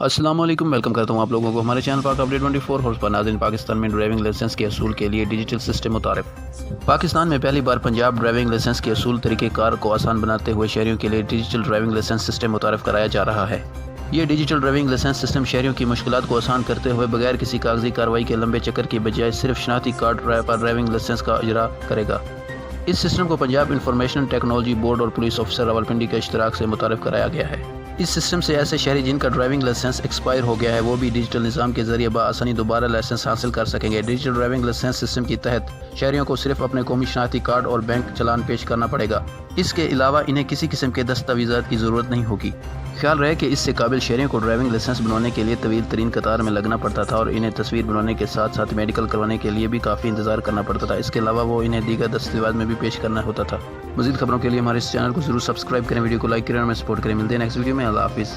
अस्सलाम वालेकुम, वेलकम करता हूँ आप लोगों को हमारे चैनल पाक अपडेट 24 हॉर्स पर। नाज़रीन, पाकिस्तान में ड्राइविंग लाइसेंस के असूल के लिए डिजिटल सिस्टम मुतारिफ। पाकिस्तान में पहली बार पंजाब ड्राइविंग लाइसेंस के असूल तरीक़ेकार को आसान बनाते हुए शहरियों के लिए डिजिटल ड्राइविंग लाइसेंस सिस्टम मुतारिफ कराया जा रहा है। ये डिजिटल ड्राइविंग लाइसेंस सिस्टम शहरियों की मुश्किलात को आसान करते हुए बगैर किसी कागजी कार्रवाई के लंबे चक्कर की बजाय सिर्फ शनाख्ती कार्ड पर ड्राइविंग लाइसेंस का इजरा करेगा। इस सिस्टम को पंजाब इंफॉर्मेशन टेक्नोलॉजी बोर्ड और पुलिस ऑफिसर रावलपिंडी के इश्तराक से मुतारिफ कराया गया है। इस सिस्टम से ऐसे शहरी जिनका ड्राइविंग लाइसेंस एक्सपायर हो गया है वो भी डिजिटल निज़ाम के जरिए बआसानी दोबारा लाइसेंस हासिल कर सकेंगे। डिजिटल ड्राइविंग लाइसेंस सिस्टम के तहत शहरियों को सिर्फ अपने कौमी शनाख्ती कार्ड और बैंक चलान पेश करना पड़ेगा। इसके अलावा इन्हें किसी किस्म के दस्तावेज़ात की ज़रूरत नहीं होगी। ख्याल रहे कि इससे काबिल शहरियों को ड्राइविंग लाइसेंस बनवाने के लिए तवील तरीन कतार में लगना पड़ता था और इन्हें तस्वीर बनवाने के साथ साथ मेडिकल करवाने के लिए भी काफ़ी इंतजार करना पड़ता था। इसके अलावा वो इन्हें दीगर दस्तावेज़ में भी पेश करना होता था। मज़ीद खबरों के लिए हमारे इस चैनल को जरूर सब्सक्राइब करें, वीडियो को लाइक करें और हमें सपोर्ट करें। मिलते हैं नेक्स्ट वीडियो में। अल्लाह हाफिज़।